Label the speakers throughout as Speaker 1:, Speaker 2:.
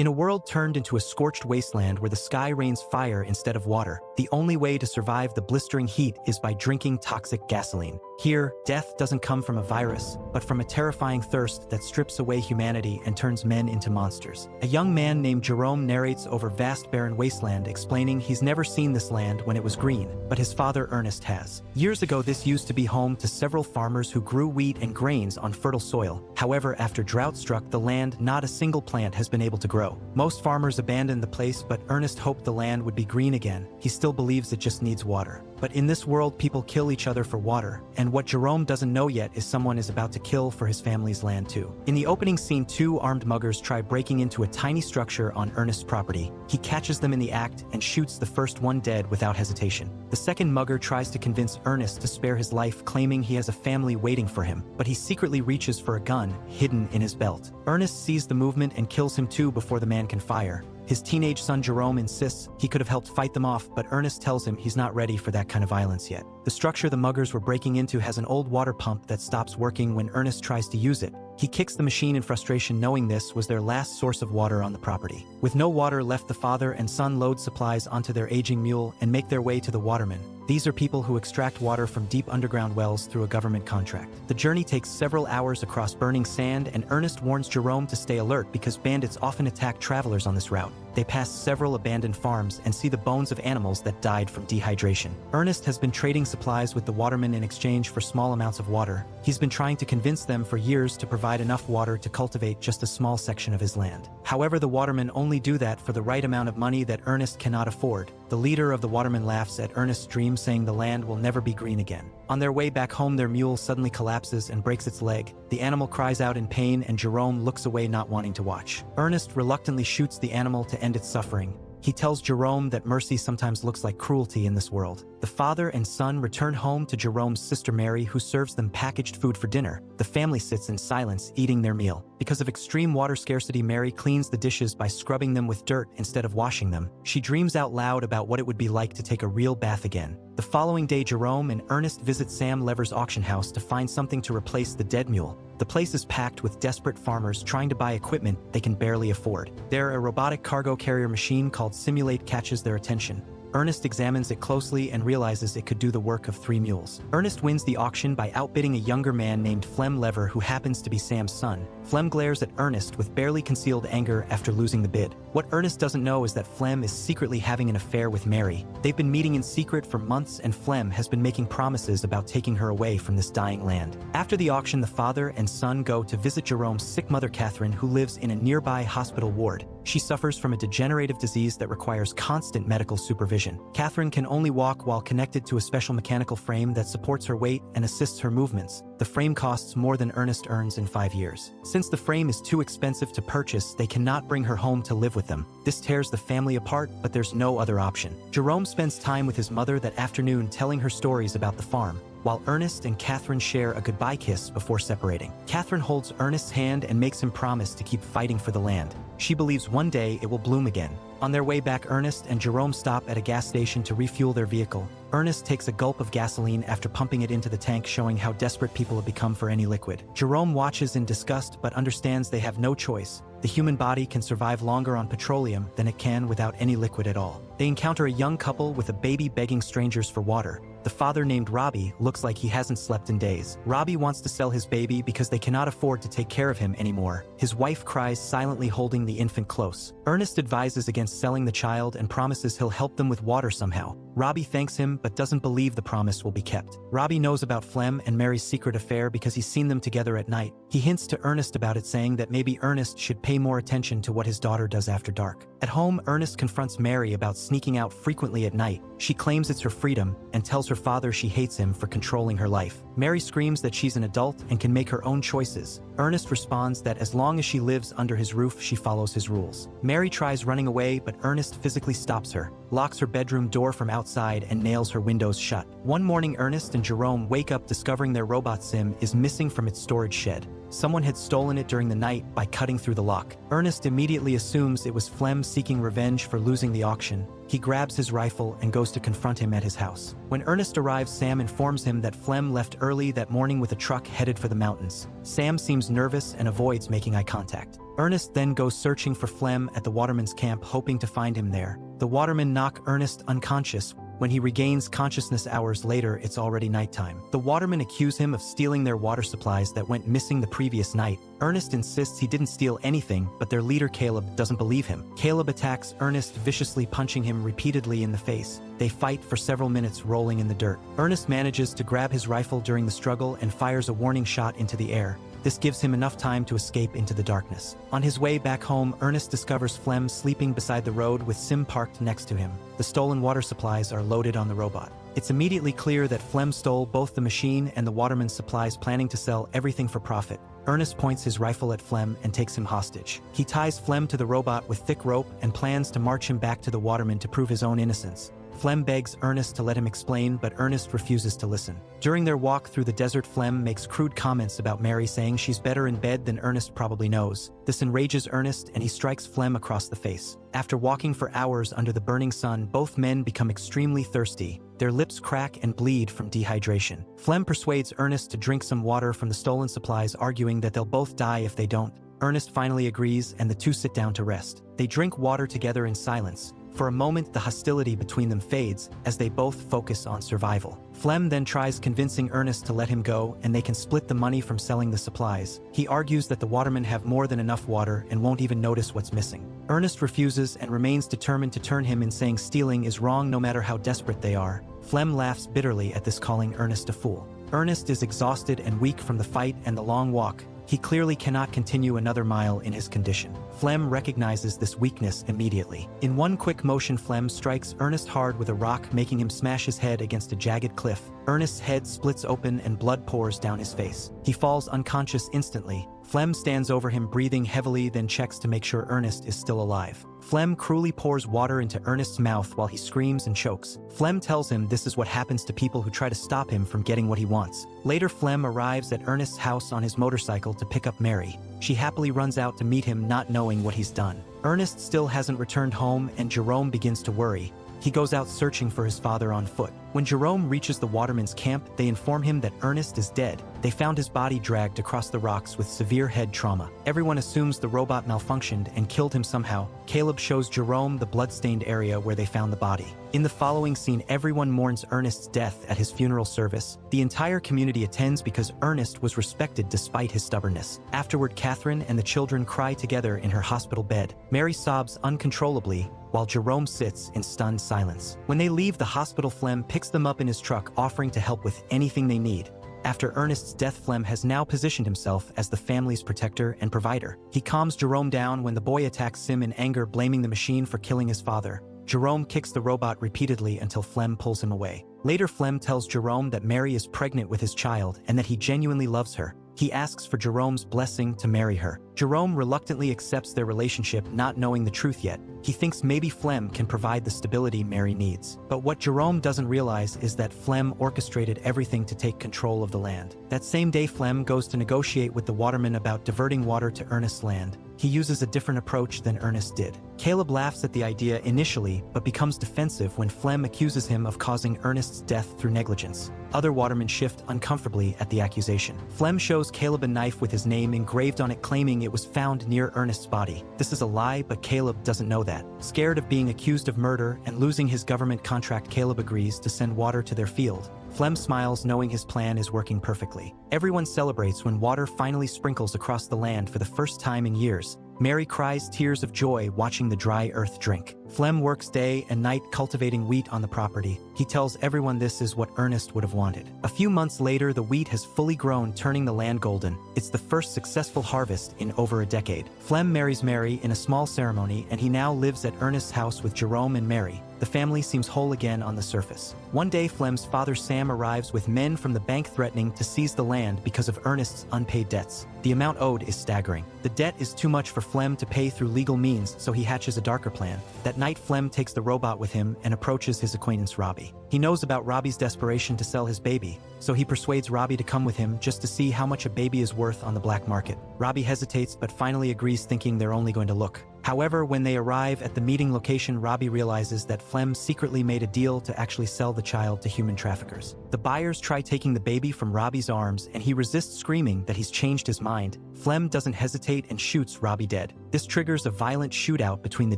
Speaker 1: In a world turned into a scorched wasteland where the sky rains fire instead of water, the only way to survive the blistering heat is by drinking toxic gasoline. Here, death doesn't come from a virus, but from a terrifying thirst that strips away humanity and turns men into monsters. A young man named Jerome narrates over vast barren wasteland, explaining he's never seen this land when it was green, but his father Ernest has. Years ago, this used to be home to several farmers who grew wheat and grains on fertile soil. However, after drought struck the land, not a single plant has been able to grow. Most farmers abandoned the place, but Ernest hoped the land would be green again. He still believes it just needs water. But in this world, people kill each other for water, and what Jerome doesn't know yet is someone is about to kill for his family's land too. In the opening scene, two armed muggers try breaking into a tiny structure on Ernest's property. He catches them in the act and shoots the first one dead without hesitation. The second mugger tries to convince Ernest to spare his life, claiming he has a family waiting for him, but he secretly reaches for a gun hidden in his belt. Ernest sees the movement and kills him too before the man can fire. His teenage son Jerome insists he could have helped fight them off, but Ernest tells him he's not ready for that kind of violence yet. The structure the muggers were breaking into has an old water pump that stops working when Ernest tries to use it. He kicks the machine in frustration, knowing this was their last source of water on the property. With no water left, the father and son load supplies onto their aging mule and make their way to the watermen. These are people who extract water from deep underground wells through a government contract. The journey takes several hours across burning sand, and Ernest warns Jerome to stay alert because bandits often attack travelers on this route. They pass several abandoned farms and see the bones of animals that died from dehydration. Ernest has been trading supplies with the watermen in exchange for small amounts of water. He's been trying to convince them for years to provide enough water to cultivate just a small section of his land. However, the watermen only do that for the right amount of money that Ernest cannot afford. The leader of the watermen laughs at Ernest's dream, saying the land will never be green again. On their way back home, their mule suddenly collapses and breaks its leg. The animal cries out in pain, and Jerome looks away, not wanting to watch. Ernest reluctantly shoots the animal to end its suffering. He tells Jerome that mercy sometimes looks like cruelty in this world. The father and son return home to Jerome's sister Mary, who serves them packaged food for dinner. The family sits in silence, eating their meal. Because of extreme water scarcity, Mary cleans the dishes by scrubbing them with dirt instead of washing them. She dreams out loud about what it would be like to take a real bath again. The following day, Jerome and Ernest visit Sam Lever's auction house to find something to replace the dead mule. The place is packed with desperate farmers trying to buy equipment they can barely afford. There, a robotic cargo carrier machine called Simulate catches their attention. Ernest examines it closely and realizes it could do the work of 3 mules. Ernest wins the auction by outbidding a younger man named Flem Lever, who happens to be Sam's son. Flem glares at Ernest with barely concealed anger after losing the bid. What Ernest doesn't know is that Flem is secretly having an affair with Mary. They've been meeting in secret for months, and Flem has been making promises about taking her away from this dying land. After the auction, the father and son go to visit Jerome's sick mother Catherine, who lives in a nearby hospital ward. She suffers from a degenerative disease that requires constant medical supervision. Catherine can only walk while connected to a special mechanical frame that supports her weight and assists her movements. The frame costs more than Ernest earns in 5 years. Since the frame is too expensive to purchase, they cannot bring her home to live with them. This tears the family apart, but there's no other option. Jerome spends time with his mother that afternoon, telling her stories about the farm, while Ernest and Catherine share a goodbye kiss before separating. Catherine holds Ernest's hand and makes him promise to keep fighting for the land. She believes one day it will bloom again. On their way back, Ernest and Jerome stop at a gas station to refuel their vehicle. Ernest takes a gulp of gasoline after pumping it into the tank, showing how desperate people have become for any liquid. Jerome watches in disgust but understands they have no choice. The human body can survive longer on petroleum than it can without any liquid at all. They encounter a young couple with a baby begging strangers for water. The father, named Robbie, looks like he hasn't slept in days. Robbie wants to sell his baby because they cannot afford to take care of him anymore. His wife cries, silently holding the infant close. Ernest advises against selling the child and promises he'll help them with water somehow. Robbie thanks him but doesn't believe the promise will be kept. Robbie knows about Flem and Mary's secret affair because he's seen them together at night. He hints to Ernest about it, saying that maybe Ernest should pay more attention to what his daughter does after dark. At home, Ernest confronts Mary about sneaking out frequently at night. She claims it's her freedom and tells her father she hates him for controlling her life. Mary screams that she's an adult and can make her own choices. Ernest responds that as long as she lives under his roof, she follows his rules. Mary tries running away, but Ernest physically stops her, locks her bedroom door from outside, and nails her windows shut. One morning, Ernest and Jerome wake up discovering their robot sim is missing from its storage shed. Someone had stolen it during the night by cutting through the lock. Ernest immediately assumes it was Flem seeking revenge for losing the auction. He grabs his rifle and goes to confront him at his house. When Ernest arrives, Sam informs him that Flem left early that morning with a truck headed for the mountains. Sam seems nervous and avoids making eye contact. Ernest then goes searching for Flem at the waterman's camp, hoping to find him there. The watermen knock Ernest unconscious. When he regains consciousness hours later, it's already nighttime. The watermen accuse him of stealing their water supplies that went missing the previous night. Ernest insists he didn't steal anything, but their leader Caleb doesn't believe him. Caleb attacks Ernest, viciously punching him repeatedly in the face. They fight for several minutes, rolling in the dirt. Ernest manages to grab his rifle during the struggle and fires a warning shot into the air. This gives him enough time to escape into the darkness. On his way back home, Ernest discovers Flem sleeping beside the road with Sim parked next to him. The stolen water supplies are loaded on the robot. It's immediately clear that Flem stole both the machine and the waterman's supplies, planning to sell everything for profit. Ernest points his rifle at Flem and takes him hostage. He ties Flem to the robot with thick rope and plans to march him back to the waterman to prove his own innocence. Flem begs Ernest to let him explain, but Ernest refuses to listen. During their walk through the desert, Flem makes crude comments about Mary, saying she's better in bed than Ernest probably knows. This enrages Ernest, and he strikes Flem across the face. After walking for hours under the burning sun, both men become extremely thirsty. Their lips crack and bleed from dehydration. Flem persuades Ernest to drink some water from the stolen supplies, arguing that they'll both die if they don't. Ernest finally agrees, and the two sit down to rest. They drink water together in silence. For a moment, the hostility between them fades as they both focus on survival. Flem then tries convincing Ernest to let him go, and they can split the money from selling the supplies. He argues that the watermen have more than enough water and won't even notice what's missing. Ernest refuses and remains determined to turn him in, saying stealing is wrong no matter how desperate they are. Flem laughs bitterly at this, calling Ernest a fool. Ernest is exhausted and weak from the fight and the long walk. He clearly cannot continue another mile in his condition. Flem recognizes this weakness immediately. In one quick motion, Flem strikes Ernest hard with a rock, making him smash his head against a jagged cliff. Ernest's head splits open and blood pours down his face. He falls unconscious instantly. Flem stands over him, breathing heavily, then checks to make sure Ernest is still alive. Flem cruelly pours water into Ernest's mouth while he screams and chokes. Flem tells him this is what happens to people who try to stop him from getting what he wants. Later, Flem arrives at Ernest's house on his motorcycle to pick up Mary. She happily runs out to meet him, not knowing what he's done. Ernest still hasn't returned home, and Jerome begins to worry. He goes out searching for his father on foot. When Jerome reaches the waterman's camp, they inform him that Ernest is dead. They found his body dragged across the rocks with severe head trauma. Everyone assumes the robot malfunctioned and killed him somehow. Caleb shows Jerome the blood-stained area where they found the body. In the following scene, everyone mourns Ernest's death at his funeral service. The entire community attends because Ernest was respected despite his stubbornness. Afterward, Catherine and the children cry together in her hospital bed. Mary sobs uncontrollably, while Jerome sits in stunned silence. When they leave the hospital, Flem picks them up in his truck, offering to help with anything they need. After Ernest's death, Flem has now positioned himself as the family's protector and provider. He calms Jerome down when the boy attacks Sim in anger, blaming the machine for killing his father. Jerome kicks the robot repeatedly until Flem pulls him away. Later, Flem tells Jerome that Mary is pregnant with his child and that he genuinely loves her. He asks for Jerome's blessing to marry her. Jerome reluctantly accepts their relationship, not knowing the truth yet. He thinks maybe Flem can provide the stability Mary needs. But what Jerome doesn't realize is that Flem orchestrated everything to take control of the land. That same day, Flem goes to negotiate with the waterman about diverting water to Ernest's land. He uses a different approach than Ernest did. Caleb laughs at the idea initially, but becomes defensive when Flem accuses him of causing Ernest's death through negligence. Other watermen shift uncomfortably at the accusation. Flem shows Caleb a knife with his name engraved on it, claiming it was found near Ernest's body. This is a lie, but Caleb doesn't know that. Scared of being accused of murder and losing his government contract, Caleb agrees to send water to their field. Flem smiles, knowing his plan is working perfectly. Everyone celebrates when water finally sprinkles across the land for the first time in years. Mary cries tears of joy watching the dry earth drink. Flem works day and night cultivating wheat on the property. He tells everyone this is what Ernest would have wanted. A few months later, the wheat has fully grown, turning the land golden. It's the first successful harvest in over a decade. Flem marries Mary in a small ceremony, and he now lives at Ernest's house with Jerome and Mary. The family seems whole again on the surface. One day, Flem's father Sam arrives with men from the bank threatening to seize the land because of Ernest's unpaid debts. The amount owed is staggering. The debt is too much for Flem to pay through legal means, so he hatches a darker plan. That night, Flem takes the robot with him and approaches his acquaintance Robbie. He knows about Robbie's desperation to sell his baby, so he persuades Robbie to come with him just to see how much a baby is worth on the black market. Robbie hesitates but finally agrees, thinking they're only going to look. However, when they arrive at the meeting location, Robbie realizes that Flem secretly made a deal to actually sell the child to human traffickers. The buyers try taking the baby from Robbie's arms, and he resists, screaming that he's changed his mind. Flem doesn't hesitate and shoots Robbie dead. This triggers a violent shootout between the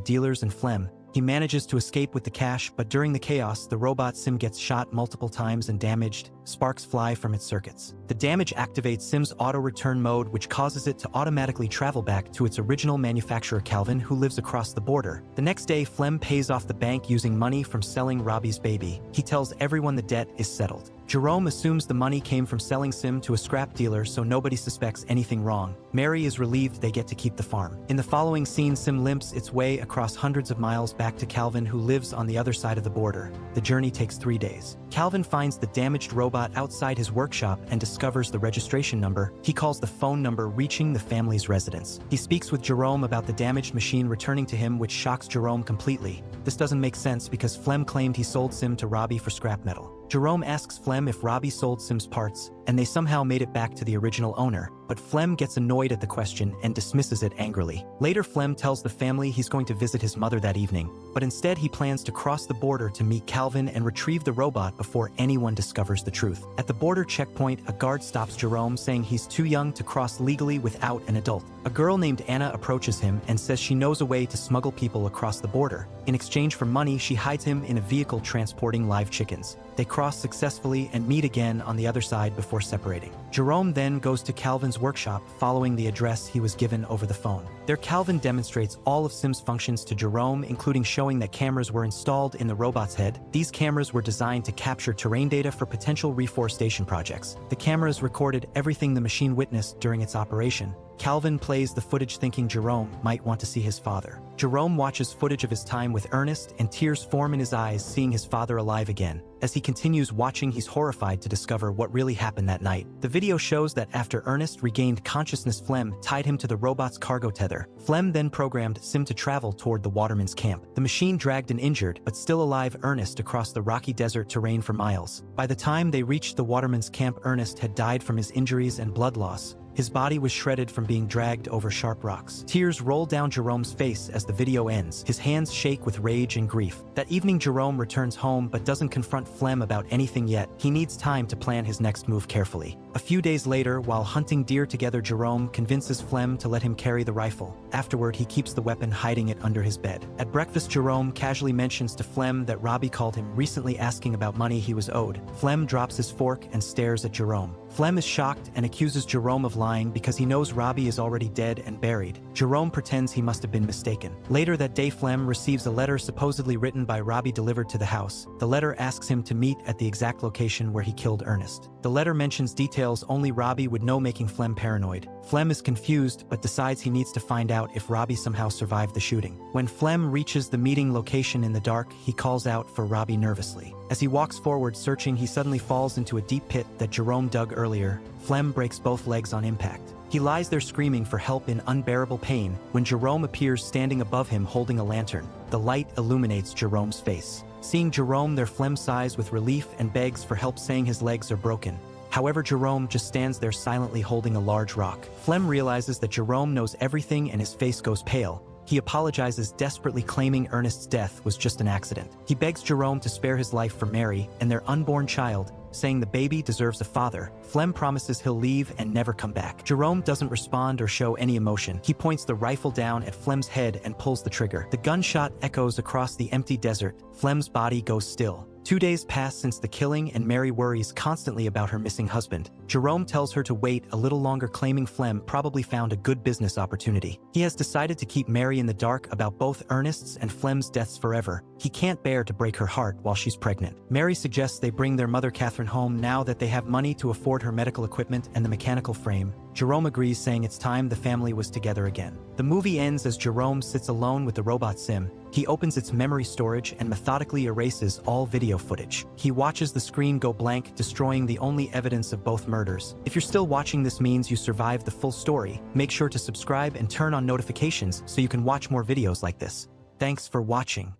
Speaker 1: dealers and Flem. He manages to escape with the cash, but during the chaos, the robot Sim gets shot multiple times and damaged. Sparks fly from its circuits. The damage activates Sim's auto-return mode, which causes it to automatically travel back to its original manufacturer Calvin, who lives across the border. The next day, Flem pays off the bank using money from selling Robbie's baby. He tells everyone the debt is settled. Jerome assumes the money came from selling Sim to a scrap dealer, so nobody suspects anything wrong. Mary is relieved they get to keep the farm. In the following scene, Sim limps its way across hundreds of miles back to Calvin, who lives on the other side of the border. The journey takes 3 days. Calvin finds the damaged robot outside his workshop and discovers the registration number. He calls the phone number, reaching the family's residence. He speaks with Jerome about the damaged machine returning to him, which shocks Jerome completely. This doesn't make sense because Flem claimed he sold Sim to Robbie for scrap metal. Jerome asks Flem if Robbie sold Sim's parts, and they somehow made it back to the original owner, but Flem gets annoyed at the question and dismisses it angrily. Later, Flem tells the family he's going to visit his mother that evening, but instead he plans to cross the border to meet Calvin and retrieve the robot before anyone discovers the truth. At the border checkpoint, a guard stops Jerome, saying he's too young to cross legally without an adult. A girl named Anna approaches him and says she knows a way to smuggle people across the border. In exchange for money, she hides him in a vehicle transporting live chickens. They cross successfully and meet again on the other side before separating. Jerome then goes to Calvin's workshop, following the address he was given over the phone. There, Calvin demonstrates all of Sim's functions to Jerome, including showing that cameras were installed in the robot's head. These cameras were designed to capture terrain data for potential reforestation projects. The cameras recorded everything the machine witnessed during its operation. Calvin plays the footage, thinking Jerome might want to see his father. Jerome watches footage of his time with Ernest, and tears form in his eyes seeing his father alive again. As he continues watching, he's horrified to discover what really happened that night. The video shows that after Ernest regained consciousness, Flem tied him to the robot's cargo tether. Flem then programmed Sim to travel toward the waterman's camp. The machine dragged an injured but still alive Ernest across the rocky desert terrain for miles. By the time they reached the waterman's camp, Ernest had died from his injuries and blood loss. His body was shredded from being dragged over sharp rocks. Tears roll down Jerome's face as the video ends. His hands shake with rage and grief. That evening, Jerome returns home but doesn't confront Flem about anything yet. He needs time to plan his next move carefully. A few days later, while hunting deer together, Jerome convinces Flem to let him carry the rifle. Afterward, he keeps the weapon, hiding it under his bed. At breakfast, Jerome casually mentions to Flem that Robbie called him recently asking about money he was owed. Flem drops his fork and stares at Jerome. Flem is shocked and accuses Jerome of lying because he knows Robbie is already dead and buried. Jerome pretends he must have been mistaken. Later that day, Flem receives a letter supposedly written by Robbie delivered to the house. The letter asks him to meet at the exact location where he killed Ernest. The letter mentions details only Robbie would know, making Flem paranoid. Flem is confused but decides he needs to find out if Robbie somehow survived the shooting. When Flem reaches the meeting location in the dark, he calls out for Robbie nervously. As he walks forward searching, he suddenly falls into a deep pit that Jerome dug earlier. Flem breaks both legs on impact. He lies there screaming for help in unbearable pain when Jerome appears standing above him holding a lantern. The light illuminates Jerome's face. Seeing Jerome there, Flem sighs with relief and begs for help, saying his legs are broken. However, Jerome just stands there silently holding a large rock. Flem realizes that Jerome knows everything and his face goes pale. He apologizes, desperately claiming Ernest's death was just an accident. He begs Jerome to spare his life for Mary and their unborn child, saying the baby deserves a father. Flem promises he'll leave and never come back. Jerome doesn't respond or show any emotion. He points the rifle down at Flem's head and pulls the trigger. The gunshot echoes across the empty desert. Flem's body goes still. 2 days pass since the killing, and Mary worries constantly about her missing husband. Jerome tells her to wait a little longer, claiming Flem probably found a good business opportunity. He has decided to keep Mary in the dark about both Ernest's and Flem's deaths forever. He can't bear to break her heart while she's pregnant. Mary suggests they bring their mother Catherine home now that they have money to afford her medical equipment and the mechanical frame. Jerome agrees, saying it's time the family was together again. The movie ends as Jerome sits alone with the robot Sim. He opens its memory storage and methodically erases all video footage. He watches the screen go blank, destroying the only evidence of both murders. If you're still watching, this means you survived the full story. Make sure to subscribe and turn on notifications so you can watch more videos like this. Thanks for watching.